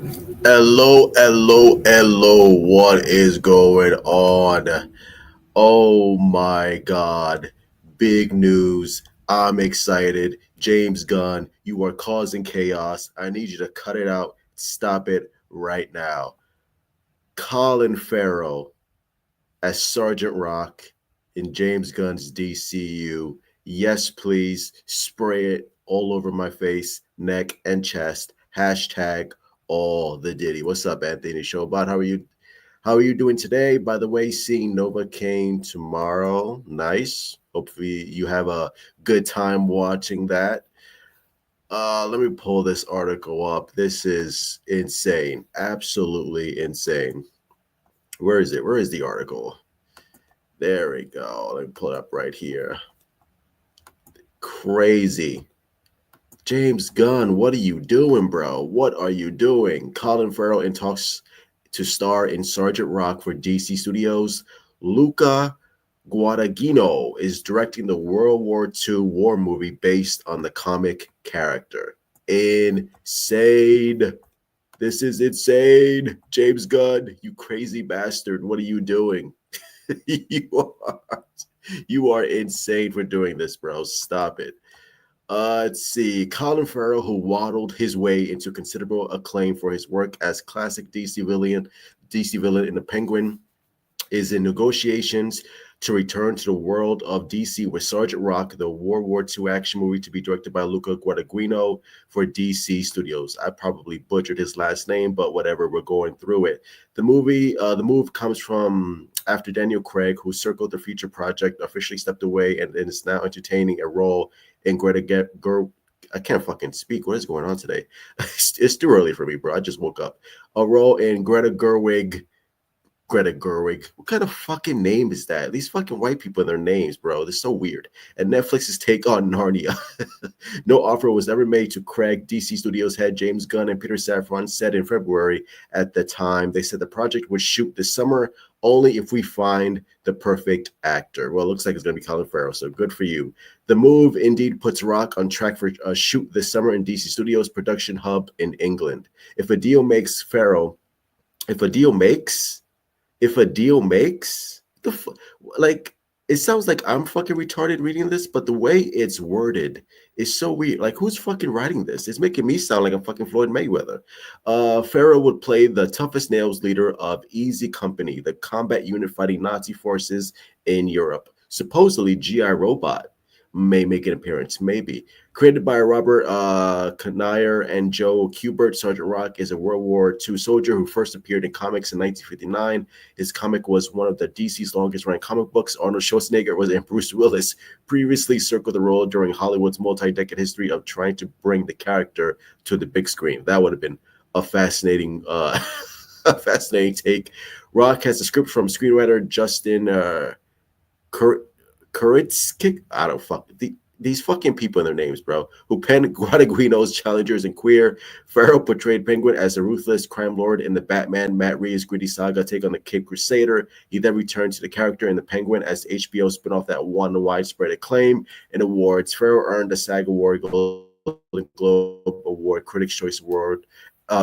Hello, hello, hello. What is going on? Oh my God. Big news. I'm excited. James Gunn, you are causing chaos. I need you to cut it out. Stop it right now. Colin Farrell as Sergeant Rock in James Gunn's DCU. Yes, please spray it all over my face, neck, and chest. Hashtag all the Diddy. What's up, Anthony Showbot? How are you? How are you doing today? By the way, seeing Nova Kane tomorrow. Nice. Hopefully you have a good time watching that. Let me pull this article up. This is insane. Absolutely insane. Where is it? Where is the article? There we go. Let me pull it up right here. Crazy. James Gunn, what are you doing, bro? What are you doing? Colin Farrell in talks to star in Sergeant Rock for DC Studios. Luca Guadagnino is directing the World War II war movie based on the comic character. Insane. This is insane. James Gunn, you crazy bastard. What are you doing? you are you are insane for doing this, bro. Stop it. Let's see. Colin Farrell, who waddled his way into considerable acclaim for his work as classic DC villain in The Penguin, is in negotiations to return to the world of DC with Sergeant Rock, the World War II action movie to be directed by Luca Guadagnino for DC Studios. I probably butchered his last name, but whatever, we're going through it. The move comes from after Daniel Craig, who circled the future project, officially stepped away and is now entertaining a role in I can't fucking speak. What is going on today? It's too early for me, bro. I just woke up. A role in Greta Gerwig. What kind of fucking name is that? These fucking white people in their names, bro. They're so weird. And Netflix's take on Narnia. No offer was ever made to Craig. DC Studios head James Gunn and Peter Safran said in February at the time. They said the project would shoot this summer only if we find the perfect actor. Well, it looks like it's going to be Colin Farrell, so good for you. The move indeed puts Rock on track for a shoot this summer in DC Studios' production hub in England. If a deal makes, the like, it sounds like I'm fucking retarded reading this, but the way it's worded is so weird. Like, who's fucking writing this? It's making me sound like I'm fucking Floyd Mayweather. Farrell would play the toughest nails leader of Easy Company, the combat unit fighting Nazi forces in Europe. Supposedly, GI Robot may make an appearance, maybe. Created by Robert Kanier and Joe Kubert, Sergeant Rock is a World War II soldier who first appeared in comics in 1959. His comic was one of the DC's longest-running comic books. Arnold Schwarzenegger was and Bruce Willis previously circled the role during Hollywood's multi-decade history of trying to bring the character to the big screen. That would have been a fascinating, a fascinating take. Rock has a script from screenwriter Justin Kuritzkik. I don't fuck these fucking people in their names, bro. Who penned Guadagnino's Challengers and Queer. Farrell portrayed Penguin as a ruthless crime lord in the Batman Matt Reeves gritty saga Take on the Cape Crusader. He then returned to the character in The Penguin as HBO spinoff that won widespread acclaim and awards. Farrell earned a SAG Award, Golden Globe Award, Critics' Choice Award,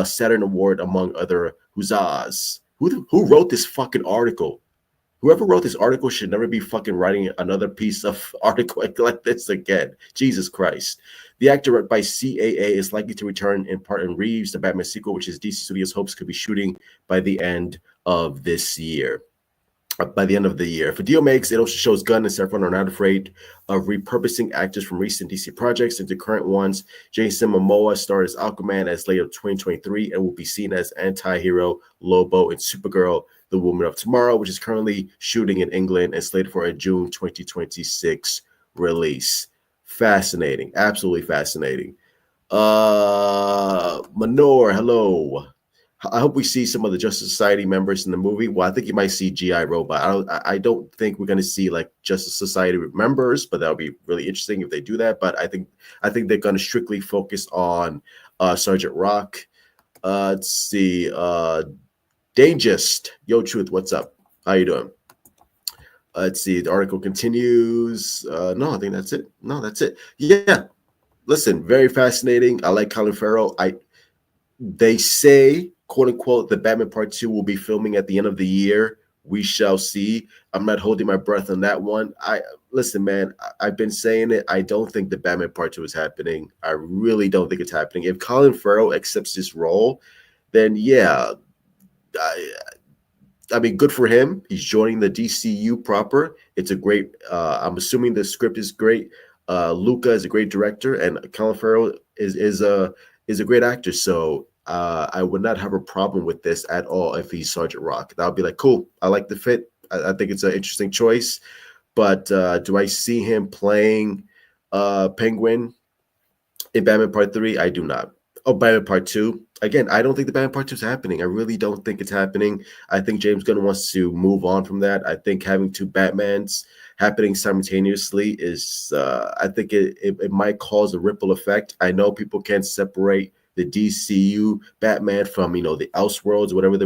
Saturn Award, among other huzzas. Who wrote this fucking article? Whoever wrote this article should never be fucking writing another piece of article like this again. Jesus Christ. The actor by CAA is likely to return in part in Reeves, the Batman sequel, which is DC Studios hopes could be shooting by the end of this year. By the end of the year. If a deal makes, it also shows Gunn and Safran are not afraid of repurposing actors from recent DC projects into current ones. Jason Momoa starred as Aquaman as late of 2023 and will be seen as anti-hero Lobo in Supergirl, The Woman of Tomorrow, which is currently shooting in England and slated for a June 2026 release. Fascinating. Absolutely fascinating. Manor, hello. I hope we see some of the Justice Society members in the movie. Well, I think you might see GI Robot. I don't think we're going to see like Justice Society members, but that would be really interesting if they do that. But I think they're going to strictly focus on Sergeant Rock. Let's see. Dangest, Yo Truth, what's up? How you doing? Let's see. The article continues. No, I think that's it. No, that's it. Yeah. Listen, very fascinating. I like Colin Farrell. They say, quote unquote, the Batman Part 2 will be filming at the end of the year. We shall see. I'm not holding my breath on that one. I listen, man. I've been saying it. I don't think the Batman Part 2 is happening. I really don't think it's happening. If Colin Farrell accepts this role, then yeah, I, I mean, good for him. He's joining the DCU proper. It's a great. I'm assuming the script is great. Luca is a great director, and Colin Farrell is a great actor. So I would not have a problem with this at all if he's Sergeant Rock. That would be like, cool. I like the fit. I think it's an interesting choice. But do I see him playing Penguin in Batman Part 3? I do not. Oh, Batman Part 2. Again, I don't think the Batman Part 2 is happening. I really don't think it's happening. I think James Gunn wants to move on from that. I think having two Batmans happening simultaneously is, I think it might cause a ripple effect. I know people can't separate the DCU Batman from, the Elseworlds, whatever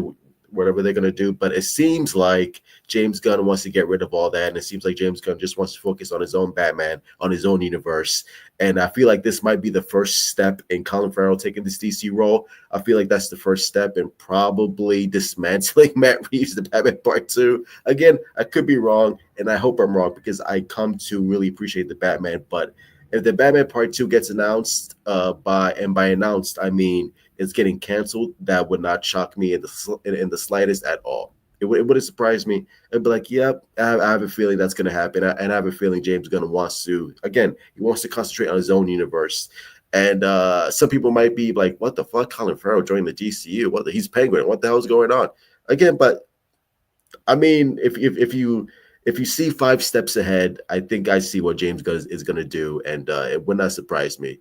they're going to do. But it seems like James Gunn wants to get rid of all that. And it seems like James Gunn just wants to focus on his own Batman, on his own universe. And I feel like this might be the first step in Colin Farrell taking this DC role. I feel like that's the first step in probably dismantling Matt Reeves, the Batman Part 2. Again, I could be wrong, and I hope I'm wrong because I come to really appreciate the Batman. But if the Batman Part 2 gets announced, by announced, I mean it's getting canceled, that would not shock me in the slightest at all. It wouldn't surprise me. I'd be like, yep, I have a feeling that's going to happen. And I have a feeling James Gunn wants to, again, he wants to concentrate on his own universe. And some people might be like, what the fuck? Colin Farrell joined the DCU. He's Penguin. What the hell is going on? Again, but I mean, if you see 5 steps ahead, I think I see what James Gunn is going to do. And it would not surprise me.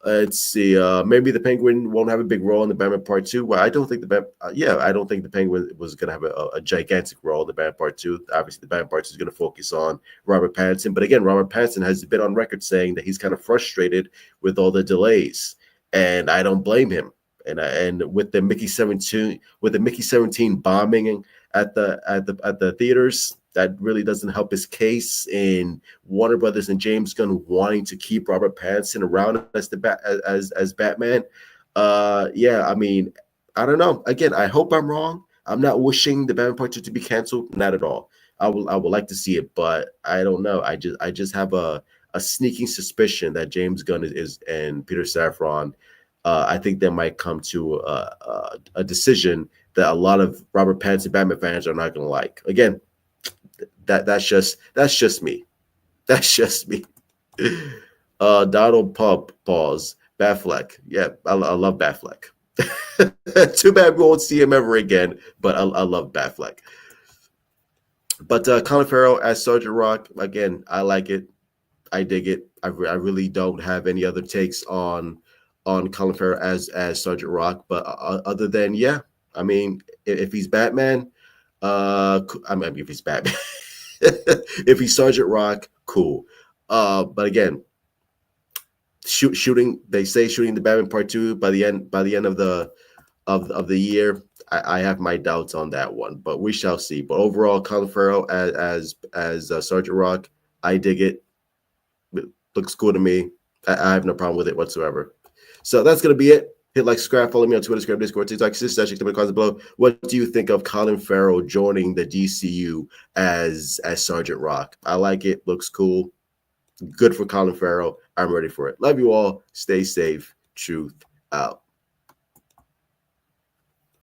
Let's see. Maybe the Penguin won't have a big role in the Batman Part 2. Well, I don't think I don't think the Penguin was going to have a gigantic role in the Batman Part 2. Obviously, the Batman Part 2 is going to focus on Robert Pattinson. But again, Robert Pattinson has been on record saying that he's kind of frustrated with all the delays, and I don't blame him. And with the Mickey 17 bombing at the theaters, that really doesn't help his case in Warner Brothers and James Gunn wanting to keep Robert Pattinson around as Batman. Yeah, I mean, I don't know. Again, I hope I'm wrong. I'm not wishing the Batman Part 2 to be canceled, not at all. I would like to see it, but I don't know. I just have a sneaking suspicion that James Gunn is and Peter Safran. I think they might come to a decision that a lot of Robert Pattinson Batman fans are not going to like. Again, that's just me. That's just me. Donald Pub pause. Batfleck. Yeah, I love Batfleck. Too bad we won't see him ever again, but I love Batfleck. But Colin Farrell as Sergeant Rock, again, I like it. I dig it. I really don't have any other takes on Colin Farrell as Sergeant Rock, but other than I mean, if he's Batman, I mean, if he's Batman, if he's Sergeant Rock, cool. But again, shooting. They say shooting the Batman Part 2 by the end of the year. I have my doubts on that one, but we shall see. But overall, Colin Farrell as Sergeant Rock, I dig it. It looks cool to me. I have no problem with it whatsoever. So that's gonna be it. Hit like, subscribe, follow me on Twitter, Instagram, Discord, TikTok, check the comments below. What do you think of Colin Farrell joining the DCU as Sergeant Rock? I like it. Looks cool. Good for Colin Farrell. I'm ready for it. Love you all. Stay safe. Truth out.